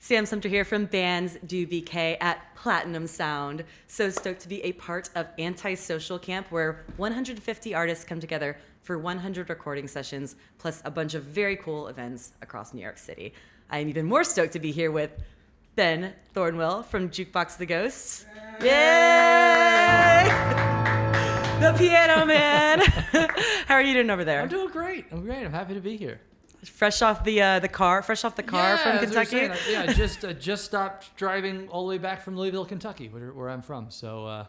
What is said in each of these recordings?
Sam Sumpter here from Bands Do BK at Platinum Sound. So stoked to be a part of Antisocial Camp, where 150 artists come together for 100 recording sessions, plus a bunch of very cool events across New York City. I am even more stoked to be here with Ben Thornewill from Jukebox the Ghost. Yay! The piano man. How are you doing over there? I'm doing great. I'm happy to be here. Fresh off the car from Kentucky. I just stopped driving all the way back from Louisville, Kentucky, where I'm from. So,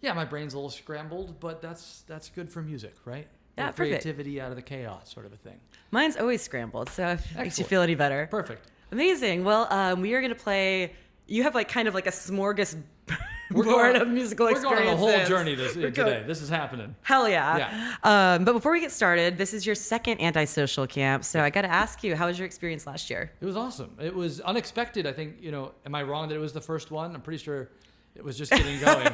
my brain's a little scrambled, but that's good for music, right? Yeah, creativity out of the chaos, sort of a thing. Mine's always scrambled, so if it makes you feel any better. Perfect. Amazing. Well, we are gonna play. You have kind of a smorgasbord of musical experiences. We're going on a whole journey today. This is happening. Hell yeah. But before we get started, this is your second Antisocial Camp, so I got to ask you, how was your experience last year? It was awesome. It was unexpected. I think, am I wrong that it was the first one? I'm pretty sure it was just getting going.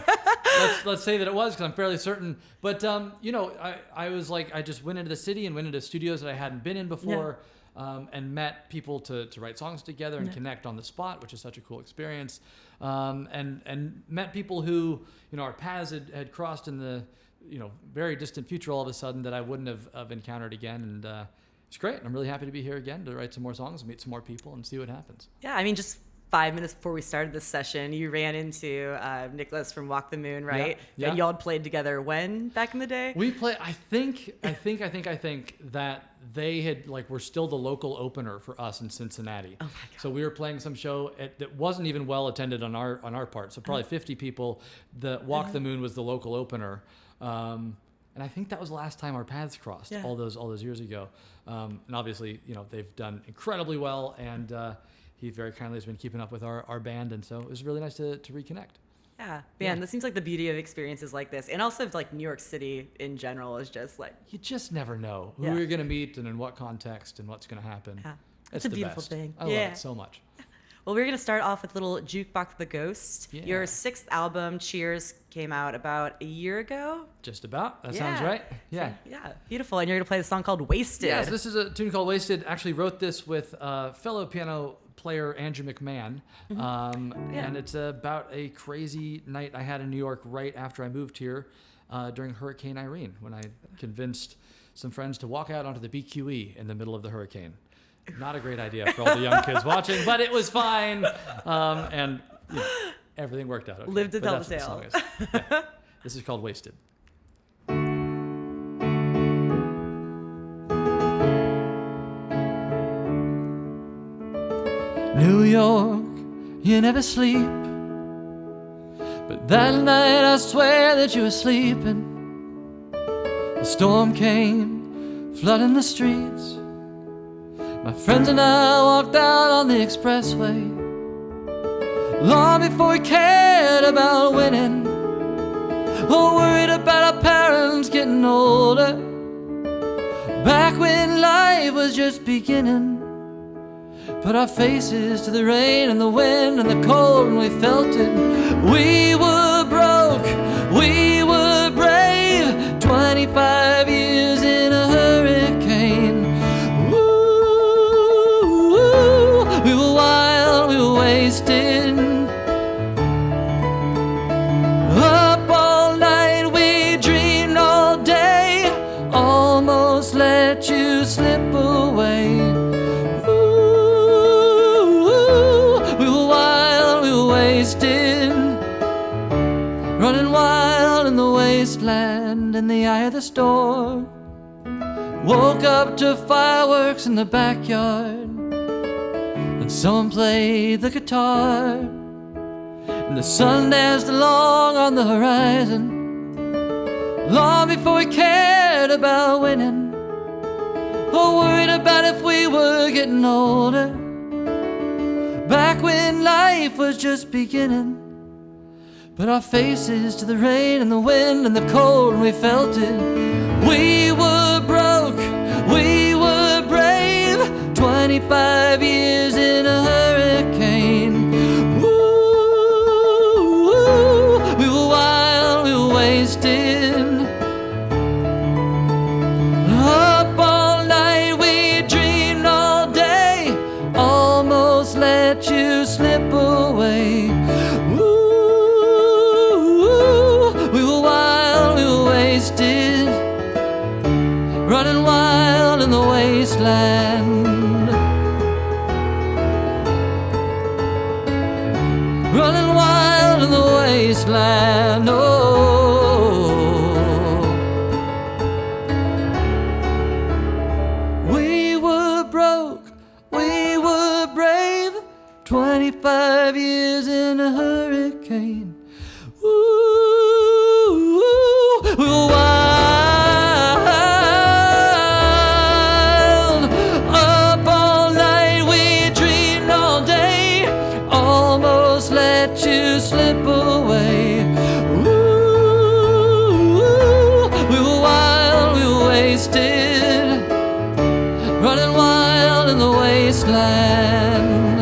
Let's say that it was, because I'm fairly certain. But, I was I just went into the city and went into studios that I hadn't been in before. Yeah. And met people to write songs together and connect on the spot, which is such a cool experience. And met people who, our paths had crossed in the, very distant future all of a sudden that I wouldn't have encountered again. And it's great. I'm really happy to be here again to write some more songs, meet some more people, and see what happens. Yeah, I mean, just 5 minutes before we started this session, you ran into Nicholas from Walk the Moon, right? Yeah. And y'all had played together when, back in the day? We played, I think that they had, were still the local opener for us in Cincinnati. Oh my God. So we were playing some show that wasn't even well attended on our part. So probably 50 people. The Walk the Moon was the local opener. And I think that was the last time our paths crossed all those years ago. And obviously, they've done incredibly well, and he very kindly has been keeping up with our band, and so it was really nice to reconnect. Yeah, that seems like the beauty of experiences like this, and also New York City in general is just you just never know who you're gonna meet and in what context and what's gonna happen. Yeah, it's a beautiful thing. I love it so much. Well, we're gonna start off with a little Jukebox the Ghost. Yeah. Your 6th album, Cheers, came out about a year ago. Just about. That sounds right. Yeah. So, yeah, beautiful. And you're gonna play the song called Wasted. Yes, this is a tune called Wasted. Actually wrote this with fellow piano player Andrew McMahon, and it's about a crazy night I had in New York right after I moved here during Hurricane Irene, when I convinced some friends to walk out onto the BQE in the middle of the hurricane. Not a great idea for all the young kids watching, but it was fine, and everything worked out okay. Lived to tell the tale. Yeah. This is called Wasted. New York, you never sleep, but that night I swear that you were sleeping. The storm came, flooding the streets. My friends and I walked out on the expressway, long before we cared about winning, or worried about our parents getting older. Back when life was just beginning, put our faces to the rain and the wind and the cold, and we felt it. We were broke, we were brave, 25 years in a hurricane. Ooh, we were wild, we were wasted. Up all night, we dreamed all day, almost let you slip away. Running wild in the wasteland in the eye of the storm. Woke up to fireworks in the backyard, and someone played the guitar, and the sun danced along on the horizon, long before we cared about winning, or worried about if we were getting older. Back when life was just beginning, put our faces to the rain and the wind and the cold, and we felt it. We were broke, we were brave, 25 years in a hurricane. Ooh, we were wild, we were wasted. Up all night, we dreamed all day, almost let you you slip away. Ooh, we were wild, we were wasted, running wild in the wasteland, running wild in the wasteland. We were broke, we were brave, 25 years in a hurricane. Ooh, we were wild, up all night, we dreamed all day, almost let you slip away. Ooh, we were wild, we were wasted, running wild in the wasteland,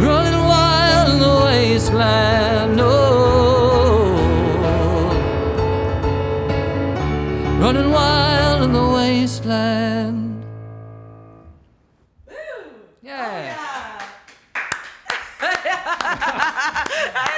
running wild in the wasteland, oh, running wild in the wasteland. Yeah.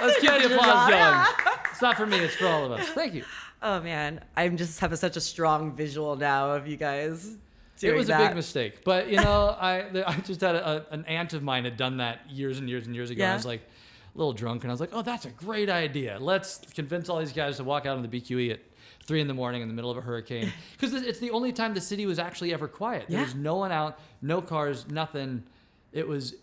Let's keep the applause going. It's not for me, it's for all of us. Thank you. Oh man, I'm just having such a strong visual now of you guys doing It was that. a big mistake, but you know, I just had an aunt of mine had done that years and years and years ago. Yeah. I was like a little drunk, and I was like, "Oh, that's a great idea. Let's convince all these guys to walk out on the BQE at 3 a.m. in the middle of a hurricane," because it's the only time the city was actually ever quiet. There Yeah. was no one out, no cars, nothing. It was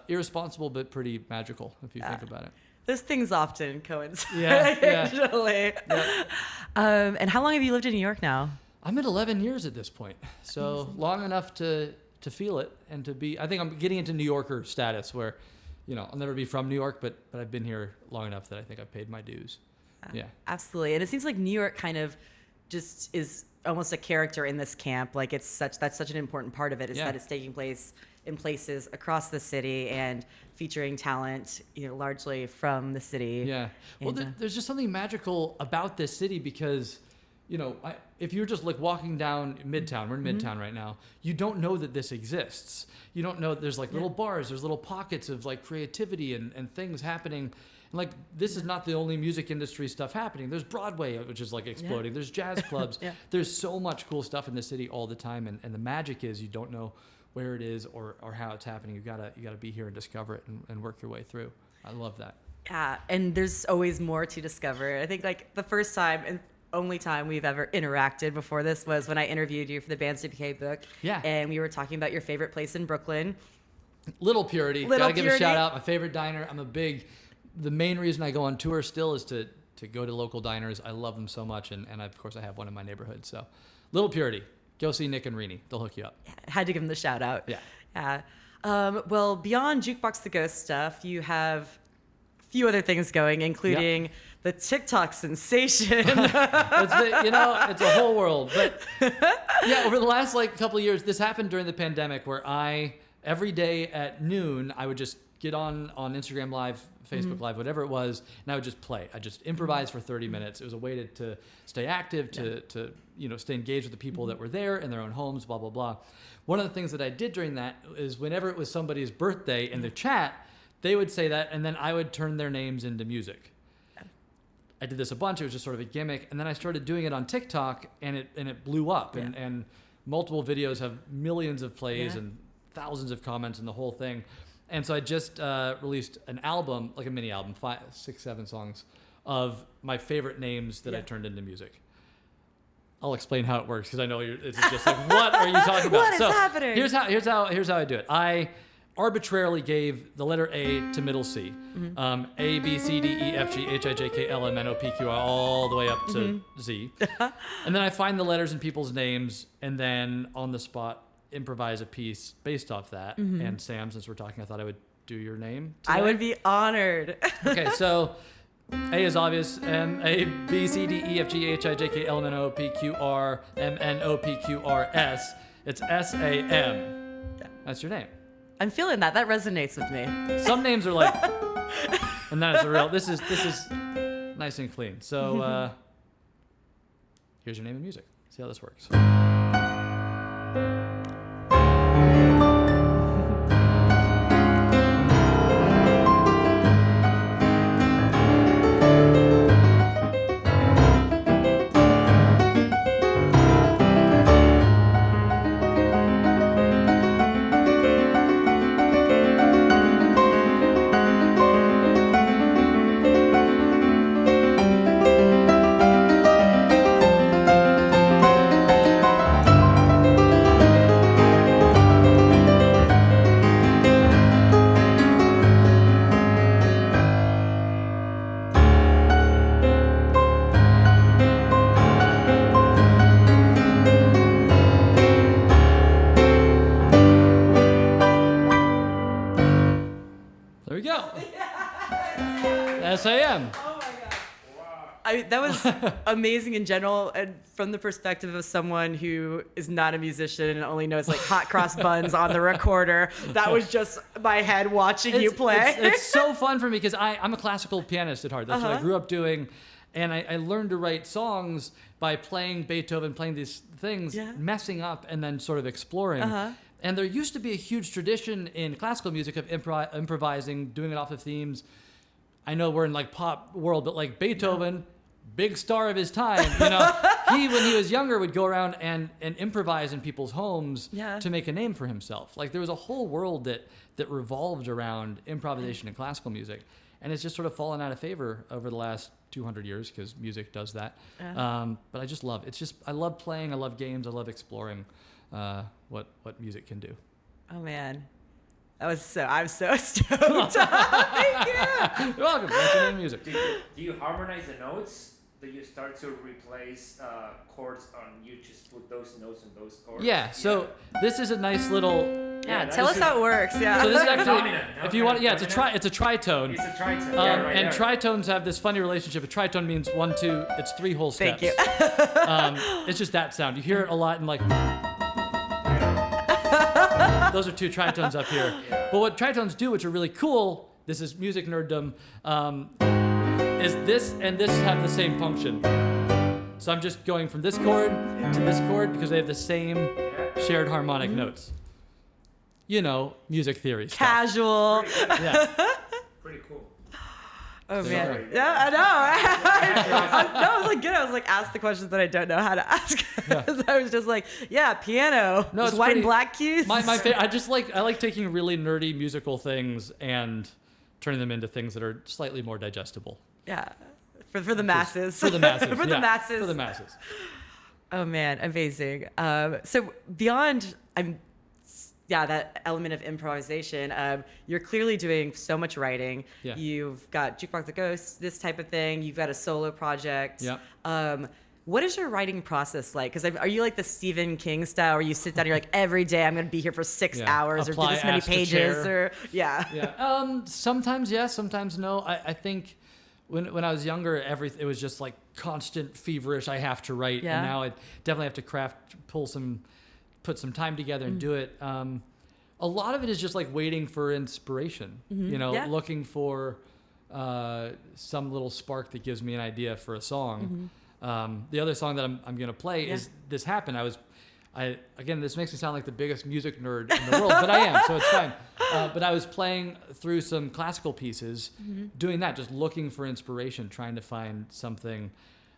irresponsible, but pretty magical if you think about it. Those things often coincide. Yeah, yeah. Actually. Yeah. And how long have you lived in New York now? I'm at 11 years at this point, so long enough to feel it and to be. I think I'm getting into New Yorker status, where, you know, I'll never be from New York, but I've been here long enough that I think I've paid my dues. Yeah. Absolutely. And it seems like New York kind of just is almost a character in this camp. Like that's such an important part of it is Yeah. that it's taking place in places across the city and featuring talent, you know, largely from the city. Yeah. Well, And, there's just something magical about this city because, you know, if you're just like walking down Midtown, we're in Midtown right now, you don't know that this exists. You don't know that there's like little bars, there's little pockets of like creativity and things happening. And like, this is not the only music industry stuff happening. There's Broadway, which is like exploding. There's jazz clubs. Yeah. There's so much cool stuff in the city all the time. And the magic is you don't know where it is or how it's happening. You gotta be here and discover it and work your way through. I love that. Yeah, and there's always more to discover. I think like the first time and only time we've ever interacted before this was when I interviewed you for the Bands DPK book. Yeah. And we were talking about your favorite place in Brooklyn. Little Purity. Little Gotta give a Purity. shout out. My favorite diner. The main reason I go on tour still is to go to local diners. I love them so much. And of course I have one in my neighborhood. So Little Purity. Go see Nick and Rini. They'll hook you up. Yeah, had to give them the shout out. Yeah. Yeah. Well, beyond Jukebox the Ghost stuff, you have a few other things going, including the TikTok sensation. It's a whole world. But yeah, over the last like couple of years, this happened during the pandemic where every day at noon, I would just get on Instagram Live, Facebook Live, whatever it was, and I would just play. I just improvise for 30 minutes. It was a way to stay active, to stay engaged with the people that were there in their own homes, blah, blah, blah. One of the things that I did during that is whenever it was somebody's birthday in the chat, they would say that, and then I would turn their names into music. I did this a bunch. It was just sort of a gimmick. And then I started doing it on TikTok, and it blew up. Yeah. And multiple videos have millions of plays and thousands of comments and the whole thing. And so I just released an album, like a mini album, 5, 6, 7 songs of my favorite names that I turned into music. I'll explain how it works because I know it's just like, what are you talking about? What is happening? Here's how I do it. I arbitrarily gave the letter A to middle C, A, B, C, D, E, F, G, H, I, J, K, L, M, N, O, P, Q, R, all the way up to Z. And then I find the letters in people's names, and then on the spot improvise a piece based off that. And Sam, since we're talking, I thought I would do your name today. I would be honored. Okay, so A is obvious. M, A, B, C, D, E, F, G, H, I, J, K, L, M, N, O, P, Q, R, M, N, O, P, Q, R, S. It's S, A, M. That's your name. I'm feeling that. That resonates with me. Some names are like, and then it's a real. This is nice and clean. So here's your name in music. See how this works. go. SAM. That was amazing in general, and from the perspective of someone who is not a musician and only knows like hot cross buns on the recorder. That was just my head watching you play. It's so fun for me because I'm a classical pianist at heart. That's what I grew up doing, and I learned to write songs by playing Beethoven, playing these things, messing up, and then sort of exploring. And there used to be a huge tradition in classical music of improvising, doing it off of themes. I know we're in like pop world, but like Beethoven, big star of his time, you know, when he was younger would go around and improvise in people's homes to make a name for himself. Like there was a whole world that revolved around improvisation in classical music, and it's just sort of fallen out of favor over the last 200 years because music does that. But I just love it. I love playing, I love games, I love exploring what music can do. Oh man. I'm so stoked. Thank you. You're welcome. That's the name of music. Do you harmonize the notes? Do you start to replace chords on you just put those notes and those chords? Yeah, so this is a nice little... Tell us how it works. Yeah. So this is actually, Dominant, no? if you want, it's a tritone. It's a tritone. And tritones have this funny relationship. A tritone means 1, 2. It's 3 whole steps. Thank you. It's just that sound. You hear it a lot in like... Those are 2 tritones up here. But what tritones do, which are really cool, this is music nerddom, is this and this have the same function. So I'm just going from this chord to this chord because they have the same shared harmonic notes. You know, music theory stuff. Casual. Yeah. Pretty cool. Oh man. Yeah, I know. That was like good. I was like, ask the questions that I don't know how to ask. I was just like, piano. No, it's white and black keys. My favorite. I like taking really nerdy musical things and turning them into things that are slightly more digestible. Yeah. For the masses. For the masses. For the masses. For the masses. Oh man, amazing. So beyond that element of improvisation, you're clearly doing so much writing. Yeah. You've got Jukebox the Ghost, this type of thing. You've got a solo project. Yep. What is your writing process like? Because are you like the Stephen King style, where you sit down and you're like, every day I'm going to be here for 6 hours or do this many pages? Sometimes yes, sometimes no. I think when I was younger, it was just like constant feverish. I have to write, and now I definitely have to put some time together and do it. A lot of it is just like waiting for inspiration, looking for some little spark that gives me an idea for a song. The other song that I'm going to play is This Happened. Again, this makes me sound like the biggest music nerd in the world, but I am, so it's fine. But I was playing through some classical pieces, doing that, just looking for inspiration, trying to find something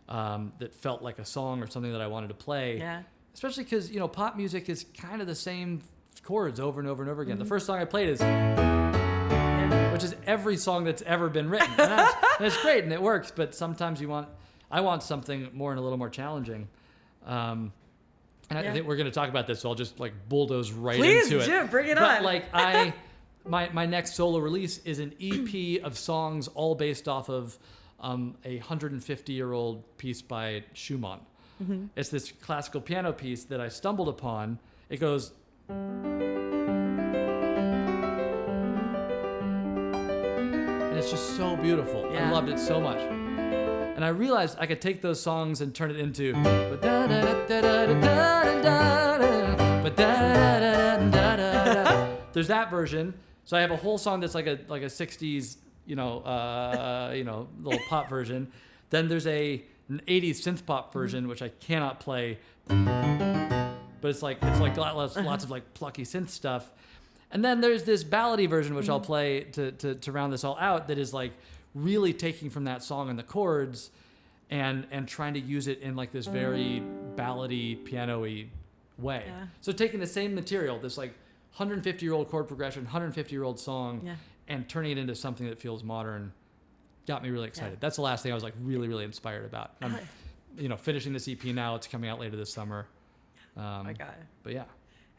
that felt like a song or something that I wanted to play. Yeah. Especially because, pop music is kind of the same chords over and over and over again. The first song I played is, which is every song that's ever been written. And it's great and it works, but sometimes I want something more and a little more challenging. I think we're going to talk about this, so I'll just like bulldoze right into it. Please do, bring it on. on. Like my next solo release is an EP of songs all based off of a 150-year-old piece by Schumann. It's this classical piano piece that I stumbled upon. It goes... And it's just so beautiful. I loved it so much. And I realized I could take those songs and turn it into... There's that version. So I have a whole song that's like a 60s, little pop version. Then there's an 80s synth pop version, which I cannot play, but it's lots of like plucky synth stuff. And then there's this ballady version, which I'll play to round this all out, that is like really taking from that song and the chords and trying to use it in like this very ballady, piano-y way. Yeah. So taking the same material, this like 150-year-old chord progression, 150-year-old song, and turning it into something that feels modern, got me really excited. That's the last thing I was like really, really inspired about. I'm, finishing this EP now. It's coming out later this summer. Oh my God. But yeah.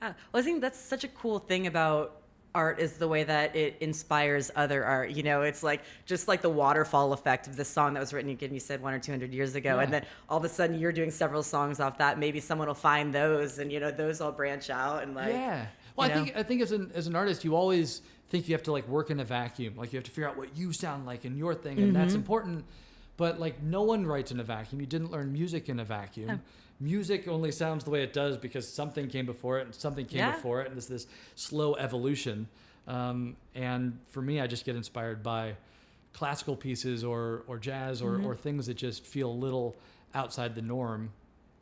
Well, I think that's such a cool thing about art, is the way that it inspires other art. It's like just like the waterfall effect of this song that was written, again, you said 100 or 200 years ago, and then all of a sudden you're doing several songs off that. Maybe someone will find those, and those all branch out and like. Yeah. Well, I think as an artist, you always think you have to like work in a vacuum. Like you have to figure out what you sound like in your thing, and that's important. But like no one writes in a vacuum. You didn't learn music in a vacuum. Oh. Music only sounds the way it does because something came before it and something came before it, and it's this slow evolution. And for me, I just get inspired by classical pieces or jazz or things that just feel a little outside the norm,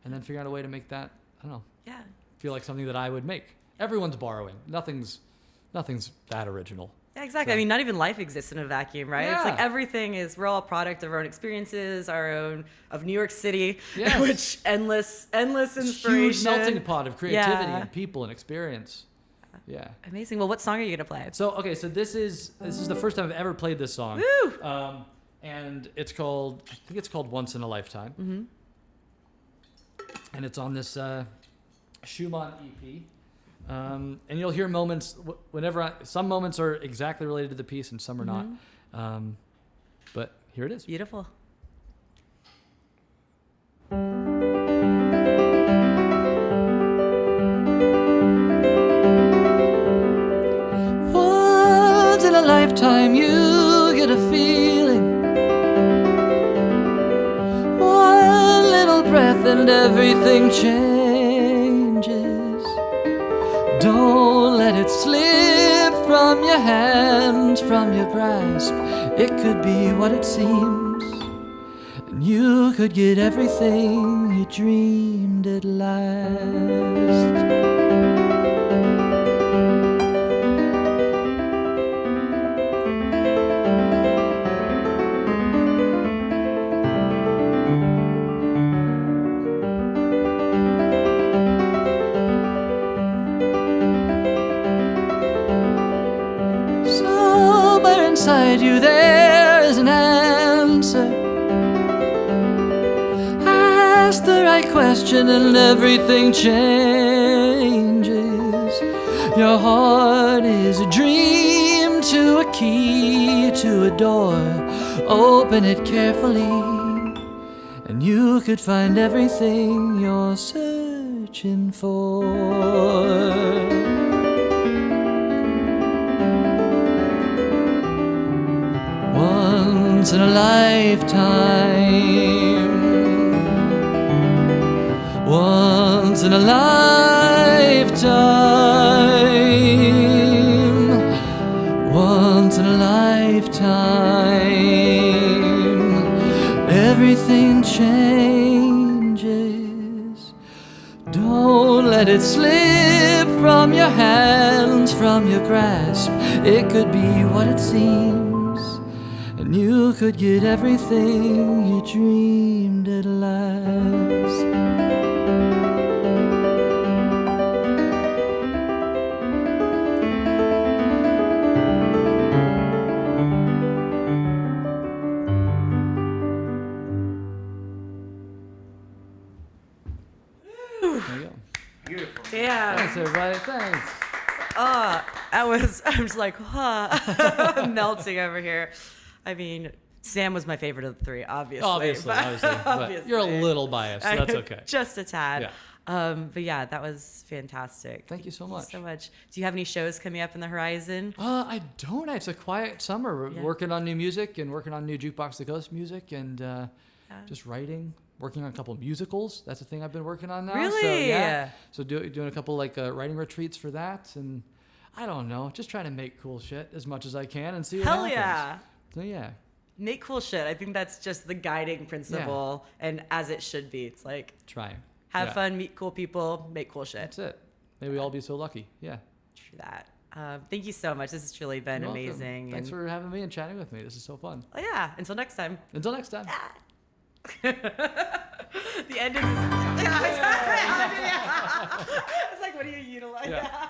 and then figure out a way to make that, I don't know, feel like something that I would make. Everyone's borrowing. Nothing's that original. Yeah, exactly. I mean, not even life exists in a vacuum, right? Yeah. It's like everything is, we're all a product of our own experiences, of New York City, Yes. which endless inspiration. Huge melting pot of creativity Yeah. and people and experience. Yeah. Amazing. Well, what song are you going to play? So this is the first time I've ever played this song. Woo! And I think it's called Once in a Lifetime. Mm-hmm. And it's on this Schumann EP. And you'll hear moments some moments are exactly related to the piece and some are not. But here it is. Beautiful. Once in a lifetime you get a feeling. One little breath and everything changes. Don't let it slip from your hands, from your grasp. It could be what it seems, and you could get everything you dreamed at last. Inside you there is an answer. Ask the right question and everything changes. Your heart is a dream to a key to a door. Open it carefully and you could find everything you're searching for. Once in a lifetime. Once in a lifetime. Once in a lifetime. Everything changes. Don't let it slip from your hands, from your grasp. It could be what it seems, and you could get everything you dreamed at last. There you go. Beautiful. Damn. Thanks, everybody. Thanks. I'm just like, melting over here. I mean, Sam was my favorite of the three, obviously. Obviously. But you're a little biased, so that's okay. Just a tad. Yeah. But yeah, that was fantastic. Thank you so much. So much. Do you have any shows coming up in the horizon? I don't. It's a quiet summer. Yeah. Working on new music and working on new Jukebox the Ghost music and just writing. Working on a couple of musicals. That's the thing I've been working on now. Really? So, yeah. So doing a couple like writing retreats for that, and I don't know, just trying to make cool shit as much as I can and see what happens. Yeah. So yeah. Make cool shit. I think that's just the guiding principle, and as it should be. It's like Trying. have fun, meet cool people, make cool shit. That's it. May we all be so lucky. Yeah. True that. Thank you so much. This has truly been You're welcome. amazing. Thanks for having me and chatting with me. This is so fun. Oh yeah. Until next time. Until next time. The end is. Yeah, exactly. It's like, what do you utilize? Yeah.